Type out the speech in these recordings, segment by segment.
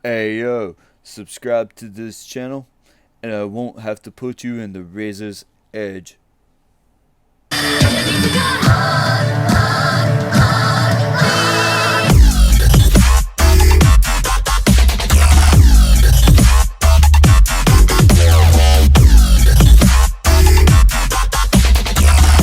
Hey yo, subscribe to this channel and I won't have to put you in the razor's edge.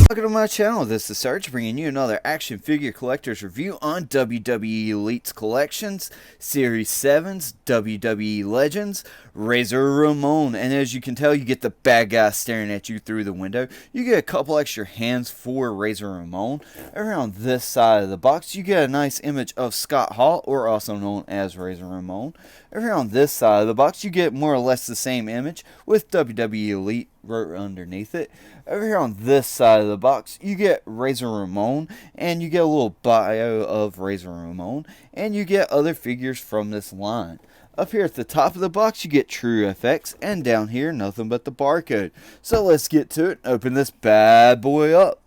Welcome to my channel. This is Sarge bringing you another action figure collector's review on WWE Elite's Collections, Series 7's WWE Legends, Razor Ramon. And as you can tell, you get the bad guy staring at you through the window. You get a couple extra hands for Razor Ramon. Around this side of the box, you get a nice image of Scott Hall, or also known as Razor Ramon. Around this side of the box, you get more or less the same image with WWE Elite right underneath it. Over here on this side of the box, you get Razor Ramon, and you get a little bio of Razor Ramon, and you get other figures from this line. Up here at the top of the box, you get True FX, and down here, nothing but the barcode. So let's get to it and open this bad boy up.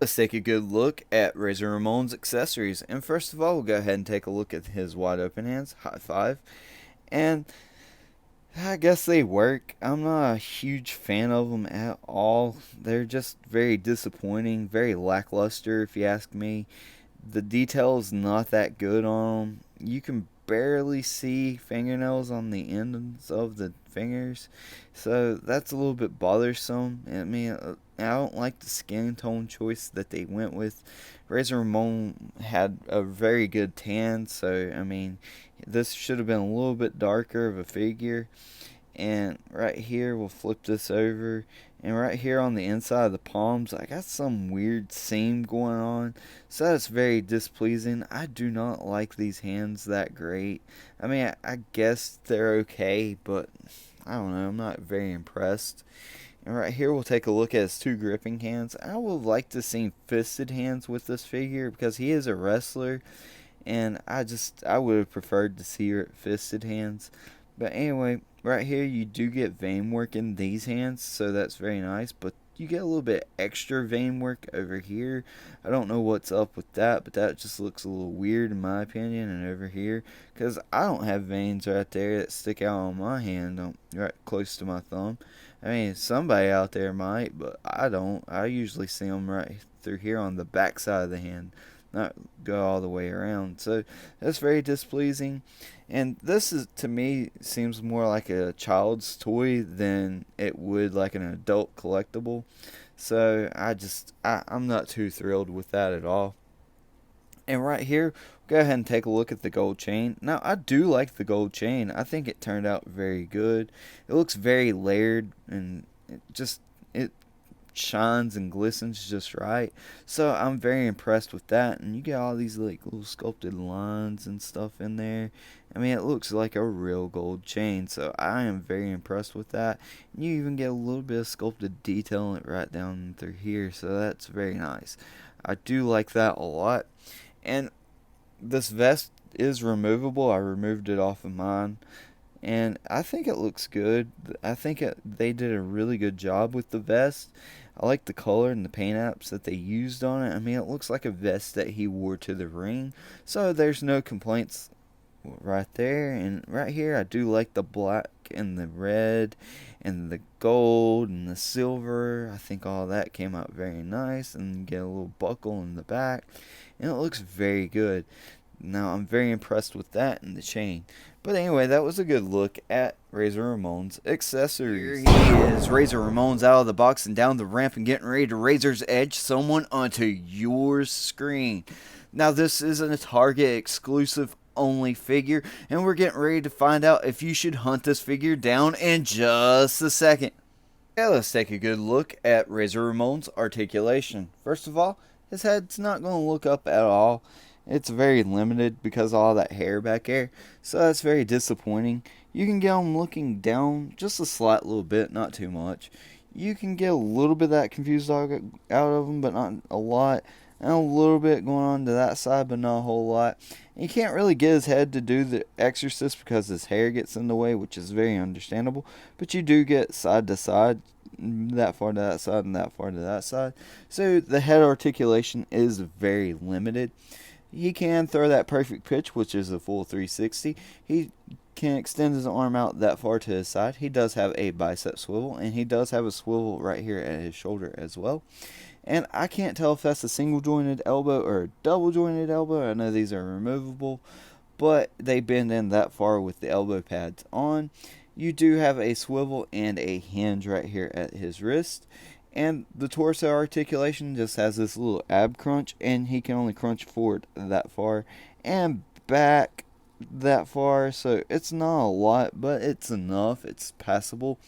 Let's take a good look at Razor Ramon's accessories. And first of all, we'll go ahead and take a look at his wide open hands. High five. And I guess they work. I'm not a huge fan of them at all. They're just very disappointing, very lackluster if you ask me. The detail is not that good on them. You can barely see fingernails on the ends of the fingers, so that's a little bit bothersome. I mean, I don't like the skin tone choice that they went with. Razor Ramon had a very good tan, so I mean, this should have been a little bit darker of a figure. And right here, we'll flip this over, and right here on the inside of the palms, I got some weird seam going on, so that's very displeasing. I do not like these hands that great. I mean, I guess they're okay, but I don't know, I'm not very impressed. And right here, we'll take a look at his two gripping hands. I would like to see fisted hands with this figure because he is a wrestler, and I would have preferred to see fisted hands. But anyway, right here you do get vein work in these hands, so that's very nice. But you get a little bit extra vein work over here. I don't know what's up with that, but that just looks a little weird in my opinion. And over here, because I don't have veins right there that stick out on my hand, right close to my thumb. I mean, somebody out there might, but I don't. I usually see them right through here on the back side of the hand, not go all the way around. So that's very displeasing. And this is, to me, seems more like a child's toy than it would like an adult collectible. So I'm not too thrilled with that at all. And right here, go ahead and take a look at the gold chain. Now, I do like the gold chain. I think it turned out very good. It looks very layered, and it shines and glistens just right. So I'm very impressed with that. And you get all these like little sculpted lines and stuff in there. I mean, it looks like a real gold chain. So I am very impressed with that. And you even get a little bit of sculpted detail right down through here. So that's very nice. I do like that a lot. And this vest is removable. I removed it off of mine, and I think it looks good. I think they did a really good job with the vest. I like the color and the paint apps that they used on it. I mean, it looks like a vest that he wore to the ring, so there's no complaints right there. And right here, I do like the black and the red and the gold and the silver. I think all that came out very nice, and you get a little buckle in the back, and it looks very good. Now, I'm very impressed with that and the chain. But anyway, that was a good look at Razor Ramon's accessories. Here he is, Razor Ramon's out of the box and down the ramp and getting ready to Razor's Edge someone onto your screen. Now, this is a Target exclusive only figure, and we're getting ready to find out if you should hunt this figure down in just a second. Yeah, let's take a good look at Razor Ramon's articulation. First of all, his head's not going to look up at all. It's very limited because of all that hair back there, so that's very disappointing. You can get him looking down just a slight little bit, not too much. You can get a little bit of that confused dog out of him, but not a lot. And a little bit going on to that side, but not a whole lot. And you can't really get his head to do the exorcist because his hair gets in the way, which is very understandable. But you do get side to side, that far to that side, and that far to that side. So the head articulation is very limited. He can throw that perfect pitch, which is a full 360. He can extend his arm out that far to his side. He does have a bicep swivel, and he does have a swivel right here at his shoulder as well. And I can't tell if that's a single jointed elbow or a double jointed elbow. I know these are removable, but they bend in that far with the elbow pads on. You do have a swivel and a hinge right here at his wrist. And the torso articulation just has this little ab crunch, and he can only crunch forward that far and back that far. So it's not a lot, but it's enough. It's passable.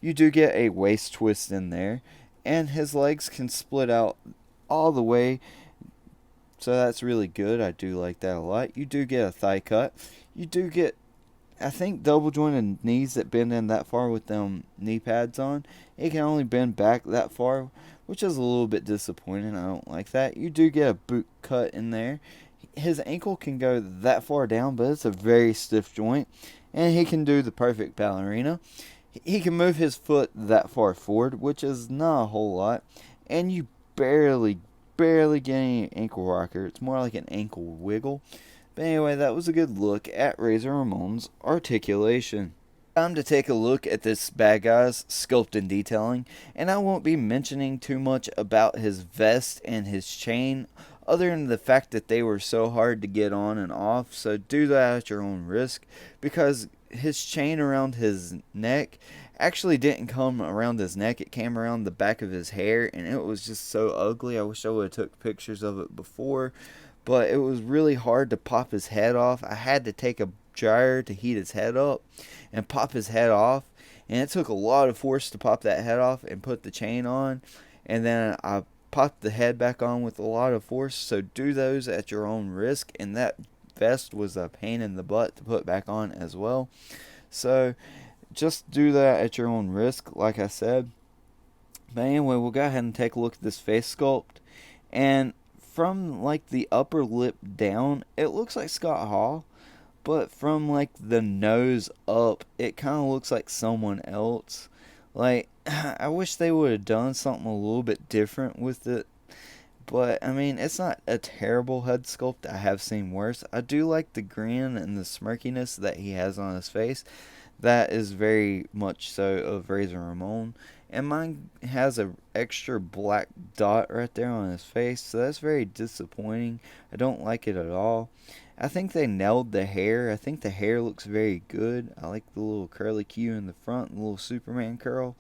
You do get a waist twist in there, and his legs can split out all the way, so that's really good. I do like that a lot. You do get a thigh cut. You do get, I think, double jointed knees that bend in that far with them knee pads on. It can only bend back that far, which is a little bit disappointing. I don't like that. You do get a boot cut in there. His ankle can go that far down, but it's a very stiff joint, and he can do the perfect ballerina. He can move his foot that far forward, which is not a whole lot, and you barely get any ankle rocker. It's more like an ankle wiggle. But anyway, that was a good look at Razor Ramon's articulation. Time to take a look at this bad guy's sculpt and detailing, and I won't be mentioning too much about his vest and his chain, other than the fact that they were so hard to get on and off. So do that at your own risk, because his chain around his neck actually didn't come around his neck. It came around the back of his hair, and it was just so ugly. I wish I would have took pictures of it before, but it was really hard to pop his head off. I had to take a dryer to heat his head up and pop his head off, and it took a lot of force to pop that head off and put the chain on, and then I popped the head back on with a lot of force. So do those at your own risk, and that vest was a pain in the butt to put back on as well. So just do that at your own risk, like I said. But anyway, we'll go ahead and take a look at this face sculpt, and from like the upper lip down, it looks like Scott Hall, but from like the nose up, it kind of looks like someone else. Like, I wish they would have done something a little bit different with it. But, I mean, it's not a terrible head sculpt. I have seen worse. I do like the grin and the smirkiness that he has on his face. That is very much so of Razor Ramon. And mine has an extra black dot right there on his face, so that's very disappointing. I don't like it at all. I think they nailed the hair. I think the hair looks very good. I like the little curly Q in the front, the little Superman curl,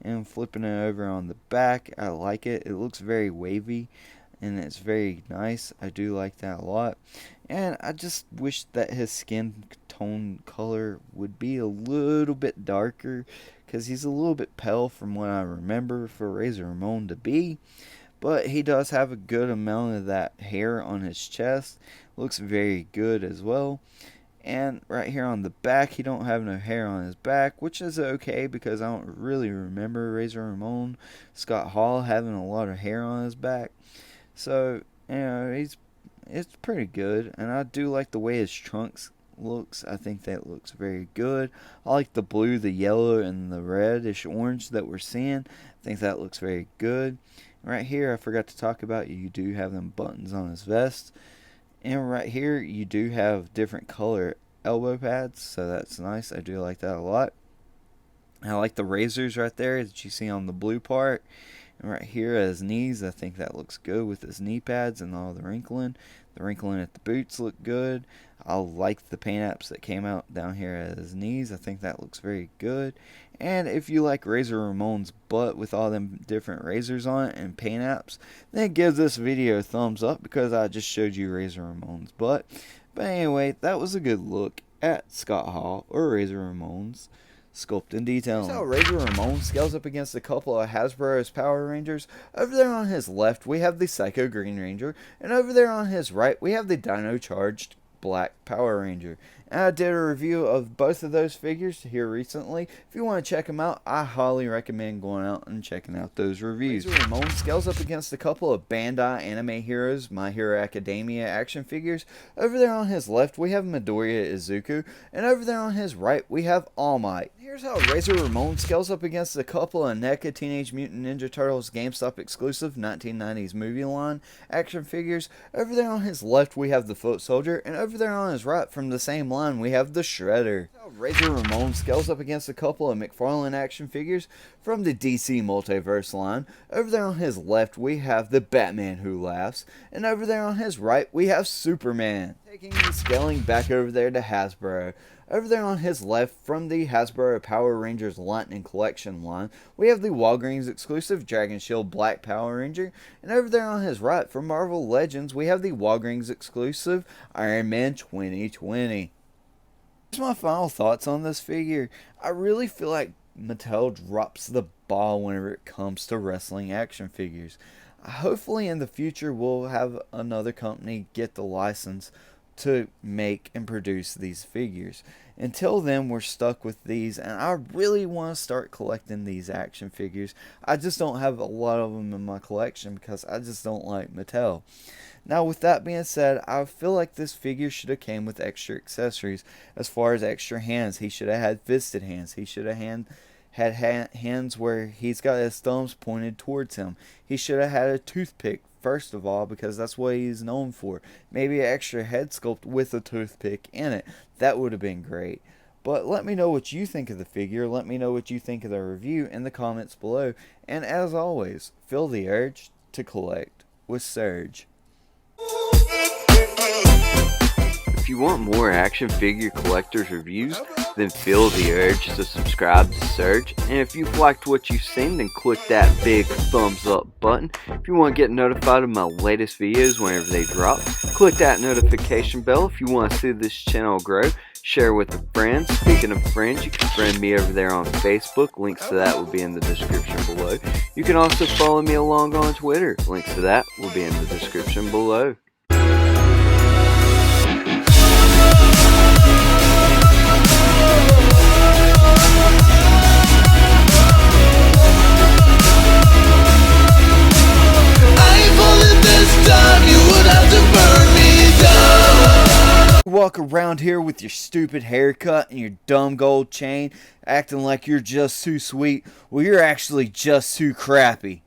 and flipping it over on the back. I like it. It looks very wavy, and it's very nice. I do like that a lot. And I just wish that his skin tone color would be a little bit darker, because he's a little bit pale from what I remember for Razor Ramon to be. But he does have a good amount of that hair on his chest. Looks very good as well. And right here on the back, he don't have no hair on his back, which is okay, because I don't really remember Razor Ramon Scott Hall having a lot of hair on his back. So, it's pretty good. And I do like the way his trunks looks. I think that looks very good. I like the blue, the yellow, and the reddish orange that we're seeing. I think that looks very good. Right here, I forgot to talk about, you do have them buttons on his vest. And right here, you do have different color elbow pads, so that's nice. I do like that a lot. I like the razors right there that you see on the blue part. And right here at his knees, I think that looks good with his knee pads and all the wrinkling. The wrinkling at the boots look good. I like the paint apps that came out down here at his knees. I think that looks very good. And if you like Razor Ramon's butt with all them different razors on it and paint apps, then give this video a thumbs up, because I just showed you Razor Ramon's butt. But anyway, that was a good look at Scott Hall, or Razor Ramon's sculpt and detailing. Here's how Razor Ramon scales up against a couple of Hasbro's Power Rangers. Over there on his left, we have the Psycho Green Ranger, and over there on his right, we have the Dino Charged Black Power Ranger. And I did a review of both of those figures here recently. If you want to check them out, I highly recommend going out and checking out those reviews. Ramon scales up against a couple of Bandai Anime Heroes My Hero Academia action figures. Over there on his left, we have Midoriya Izuku, and over there on his right, we have All Might. Here's how Razor Ramon scales up against a couple of NECA Teenage Mutant Ninja Turtles GameStop exclusive 1990s movie line action figures. Over there on his left, we have the Foot Soldier, and over there on his right, from the same line, we have the Shredder. Razor Ramon scales up against a couple of McFarlane action figures from the DC Multiverse line. Over there on his left, we have the Batman Who Laughs, and over there on his right, we have Superman. Taking the scaling back over there to Hasbro. Over there on his left, from the Hasbro Power Rangers Lightning Collection line, we have the Walgreens exclusive Dragon Shield Black Power Ranger. And over there on his right, from Marvel Legends, we have the Walgreens exclusive Iron Man 2020. Here's my final thoughts on this figure. I really feel like Mattel drops the ball whenever it comes to wrestling action figures. Hopefully in the future we'll have another company get the license to make and produce these figures. Until then, we're stuck with these, and I really want to start collecting these action figures. I just don't have a lot of them in my collection because I just don't like Mattel. Now, with that being said, I feel like this figure should have came with extra accessories. As far as extra hands, he should have had fisted hands. He should have had hands where he's got his thumbs pointed towards him. He should have had a toothpick, first of all, because that's what he's known for. Maybe an extra head sculpt with a toothpick in it. That would have been great. But let me know what you think of the figure. Let me know what you think of the review in the comments below. And as always, feel the urge to collect with Surge. If you want more action figure collectors reviews, then feel the urge to subscribe to Surge. And if you've liked what you've seen, then click that big thumbs up button. If you want to get notified of my latest videos whenever they drop, click that notification bell. If you want to see this channel grow, share with a friend. Speaking of friends, you can friend me over there on Facebook. Links to that will be in the description below. You can also follow me along on Twitter. Links to that will be in the description below. Walk around here with your stupid haircut and your dumb gold chain, acting like you're just too sweet. Well, you're actually just too crappy.